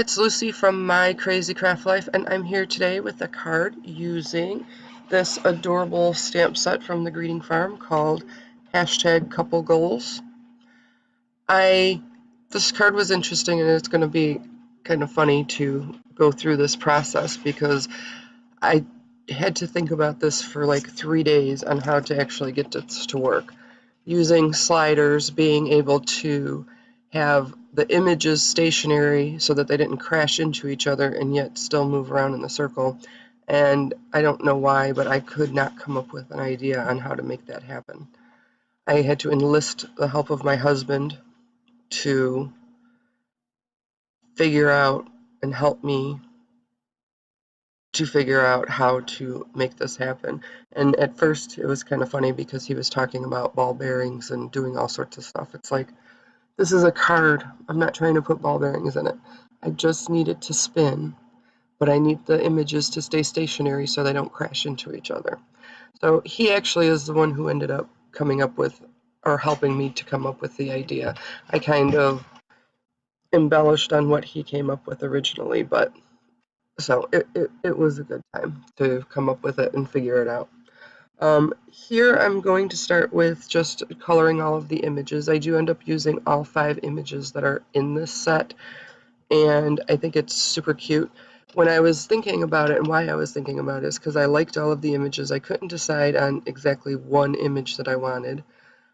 it's Lucy from My Crazy Craft Life, and I'm here today with a card using this adorable stamp set from the Greeting Farm called #couplegoals. This card was interesting, and it's going to be kind of funny to go through this process because I had to think about this for like 3 days on how to actually get this to work. Using sliders, being able to have the images stationary so that they didn't crash into each other and yet still move around in the circle. And I don't know why, but I could not come up with an idea on how to make that happen. I had to enlist the help of my husband to figure out and help me to figure out how to make this happen. And at first it was kind of funny because he was talking about ball bearings and doing all sorts of stuff. It's like, this is a card. I'm not trying to put ball bearings in it. I just need it to spin, but I need the images to stay stationary so they don't crash into each other. So he actually is the one who ended up coming up with, or helping me to come up with the idea. I kind of embellished on what he came up with originally, but so it was a good time to come up with it and figure it out. Here I'm going to start with just coloring all of the images. I do end up using all 5 images that are in this set, and I think it's super cute. When I was thinking about it, and why I was thinking about it, is because I liked all of the images. I couldn't decide on exactly one image that I wanted.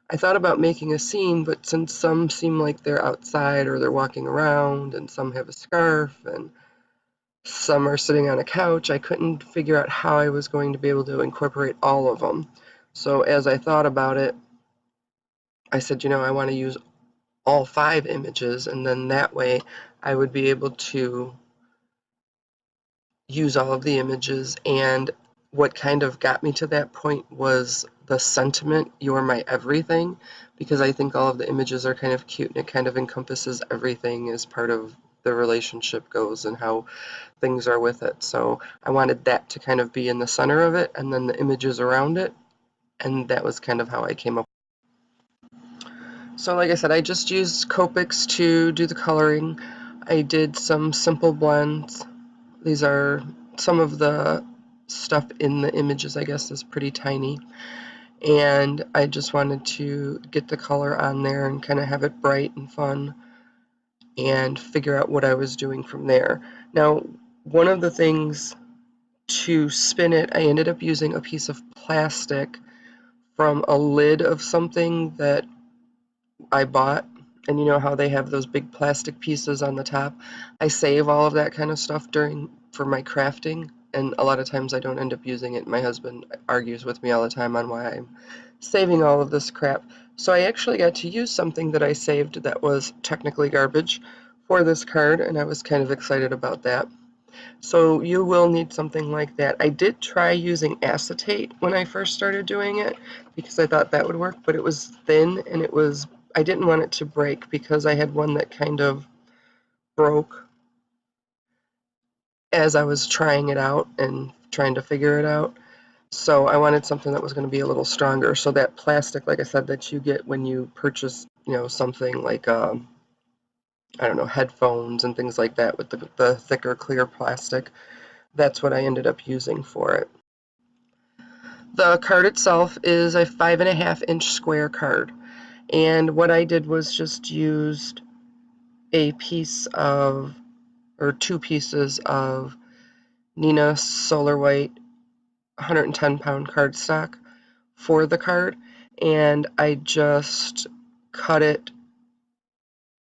I thought about making a scene, but since some seem like they're outside or they're walking around, and some have a scarf, and some are sitting on a couch, I couldn't figure out how I was going to be able to incorporate all of them. So as I thought about it, I said, I want to use all 5 images, and then that way I would be able to use all of the images. And what kind of got me to that point was the sentiment, "You're my everything," because I think all of the images are kind of cute and it kind of encompasses everything as part of the relationship goes and how things are with it. So I wanted that to kind of be in the center of it, and then the images around it, and that was kind of how I came up. So like I said, I just used Copics to do the coloring. I did some simple blends. These are some of the stuff in the images, I guess, is pretty tiny. And I just wanted to get the color on there and kind of have it bright and fun and figure out what I was doing from there. Now, one of the things to spin it, I ended up using a piece of plastic from a lid of something that I bought. And you know how they have those big plastic pieces on the top? I save all of that kind of stuff for my crafting, and a lot of times I don't end up using it. My husband argues with me all the time on why I'm saving all of this crap. So I actually got to use something that I saved that was technically garbage for this card, and I was kind of excited about that. So you will need something like that. I did try using acetate when I first started doing it because I thought that would work, but it was thin and I didn't want it to break because I had one that kind of broke as I was trying it out and trying to figure it out. So I wanted something that was going to be a little stronger. So that plastic, like I said, that you get when you purchase, something like I don't know, headphones and things like that with the thicker clear plastic, that's what I ended up using for it. The card itself is a 5.5-inch square card, and what I did was just used a piece of, or 2 pieces of Nina Solar White 110-pound cardstock for the card, and I just cut it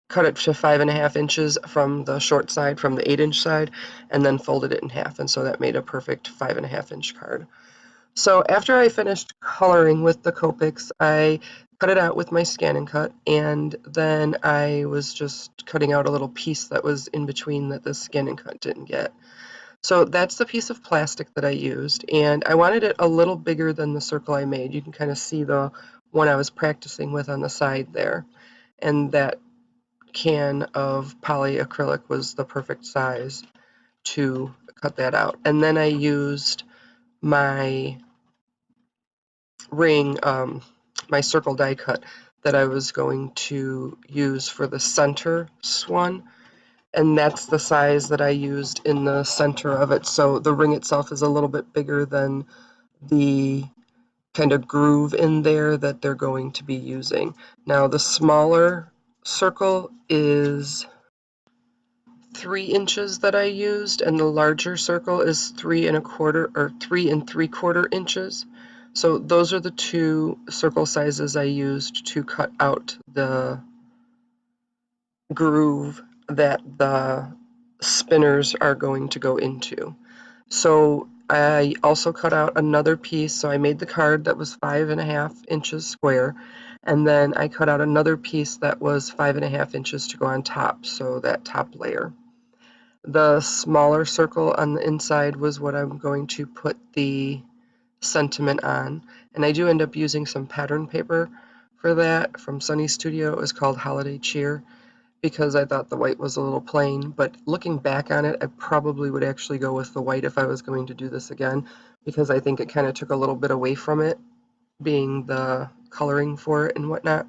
to 5.5 inches from the short side, from the 8-inch side, and then folded it in half, and so that made a perfect 5.5-inch card. So after I finished coloring with the Copics, I cut it out with my Scan and Cut, and then I was just cutting out a little piece that was in between that the Scan and Cut didn't get. So that's the piece of plastic that I used, and I wanted it a little bigger than the circle I made. You can kind of see the one I was practicing with on the side there, and that can of polyacrylic was the perfect size to cut that out. And then I used my ring, my circle die cut that I was going to use for the center one, and that's the size that I used in the center of it. So the ring itself is a little bit bigger than the kind of groove in there that they're going to be using. Now the smaller circle is 3 inches that I used, and the larger circle is 3 1/4 or 3 3/4 inches. So those are the two circle sizes I used to cut out the groove that the spinners are going to go into. So I also cut out another piece, so I made the card that was 5 1/2 inches square, and then I cut out another piece that was 5 1/2 inches to go on top, so that top layer. The smaller circle on the inside was what I'm going to put the sentiment on, and I do end up using some pattern paper for that from Sunny Studio. It was called Holiday Cheer, because I thought the white was a little plain, but looking back on it, I probably would actually go with the white if I was going to do this again, because I think it kind of took a little bit away from it, being the coloring for it and whatnot.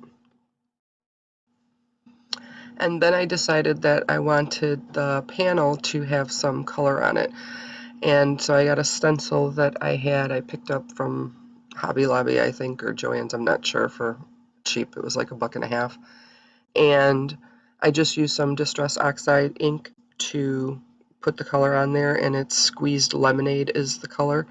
And then I decided that I wanted the panel to have some color on it. And so I got a stencil that I picked up from Hobby Lobby, I think, or Joann's, I'm not sure, for cheap. It was like $1.50. And I just used some Distress Oxide ink to put the color on there, and it's Squeezed Lemonade is the color.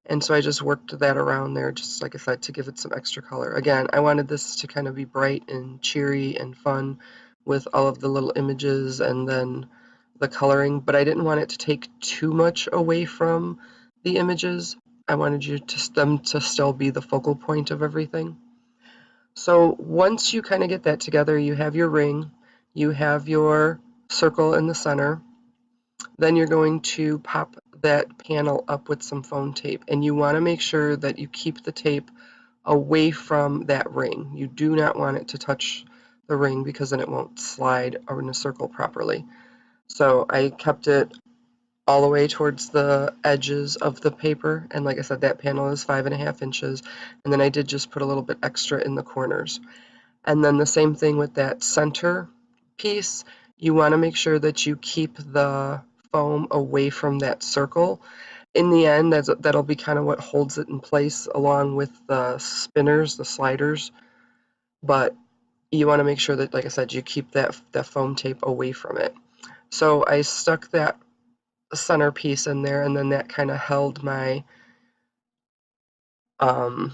And so I just worked that around there, just like I said, to give it some extra color. Again, I wanted this to kind of be bright and cheery and fun with all of the little images and then the coloring, but I didn't want it to take too much away from the images. I wanted them to still be the focal point of everything. So once you kind of get that together, you have your ring, you have your circle in the center, then you're going to pop that panel up with some foam tape, and you want to make sure that you keep the tape away from that ring. You do not want it to touch the ring, because then it won't slide in a circle properly. So I kept it all the way towards the edges of the paper, and like I said, that panel is 5 1/2 inches, and then I did just put a little bit extra in the corners. And then the same thing with that center piece. You want to make sure that you keep the foam away from that circle. In the end, that'll be kind of what holds it in place, along with the spinners, the sliders. But you want to make sure that, like I said, you keep that foam tape away from it. So I stuck that center piece in there, and then that kind of held my um,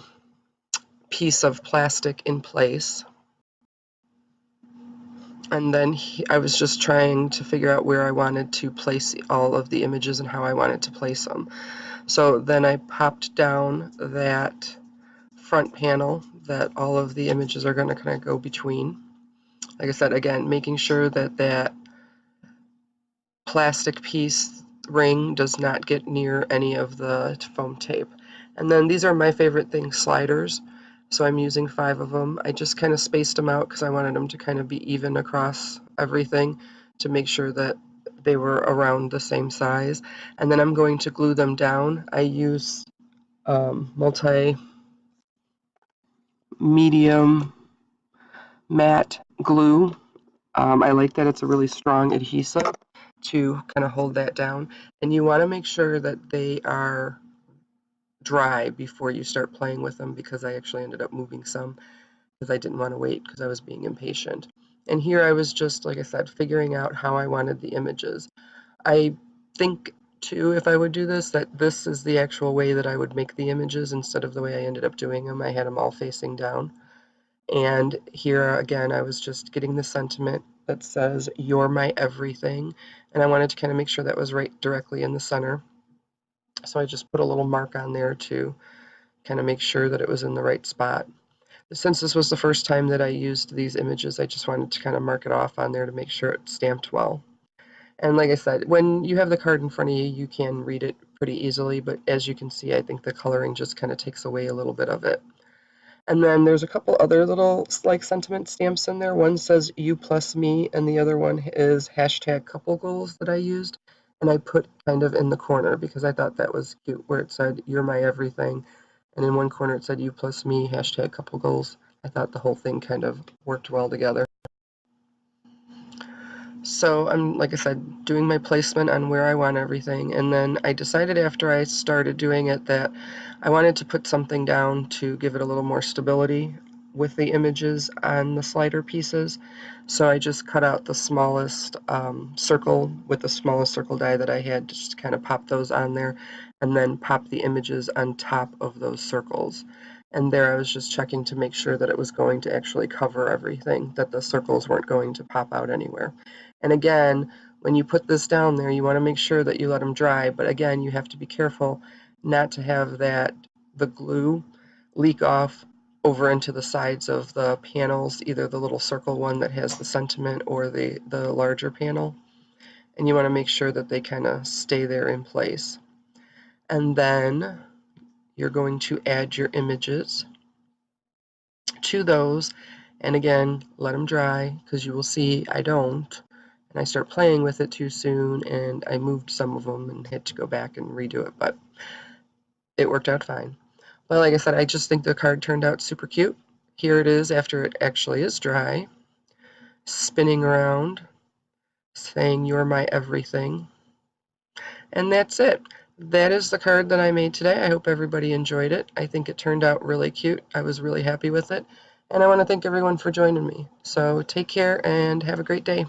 piece of plastic in place. And then I was just trying to figure out where I wanted to place all of the images and how I wanted to place them. So then I popped down that front panel that all of the images are going to kind of go between. Like I said, again, making sure that that plastic piece ring does not get near any of the foam tape. And then these are my favorite things, sliders. So I'm using 5 of them. I just kind of spaced them out because I wanted them to kind of be even across everything to make sure that they were around the same size. And then I'm going to glue them down. I use multi-medium matte glue. I like that it's a really strong adhesive to kind of hold that down. And you want to make sure that they are dry before you start playing with them, because I actually ended up moving some because I didn't want to wait because I was being impatient. And here I was just, like I said, figuring out how I wanted the images. I think too, if I would do this, that this is the actual way that I would make the images instead of the way I ended up doing them. I had them all facing down. And here again, I was just getting the sentiment that says, "You're my everything." And I wanted to kind of make sure that was right directly in the center. So I just put a little mark on there to kind of make sure that it was in the right spot. Since this was the first time that I used these images, I just wanted to kind of mark it off on there to make sure it stamped well. And like I said, when you have the card in front of you, you can read it pretty easily, but as you can see, I think the coloring just kind of takes away a little bit of it. And then there's a couple other little like sentiment stamps in there. One says "you plus me," and the other one is #couplegoals that I used. And I put kind of in the corner because I thought that was cute, where it said "you're my everything," and in one corner it said "you plus me #couplegoals." I thought the whole thing kind of worked well together. So I'm, like I said, doing my placement on where I want everything, and then I decided after I started doing it that I wanted to put something down to give it a little more stability with the images on the slider pieces. So I just cut out the smallest circle with the smallest circle die that I had, just kind of pop those on there, and then pop the images on top of those circles. And there I was just checking to make sure that it was going to actually cover everything, that the circles weren't going to pop out anywhere. And again, when you put this down there, you want to make sure that you let them dry, but again, you have to be careful not to have the glue leak off over into the sides of the panels, either the little circle one that has the sentiment or the larger panel. And you want to make sure that they kind of stay there in place. And then you're going to add your images to those, and again, let them dry, because you will see I don't. And I start playing with it too soon, and I moved some of them and had to go back and redo it, but it worked out fine. Well, like I said, I just think the card turned out super cute. Here it is after it actually is dry, spinning around, saying you're my everything. And that's it. That is the card that I made today. I hope everybody enjoyed it. I think it turned out really cute. I was really happy with it. And I want to thank everyone for joining me. So take care and have a great day.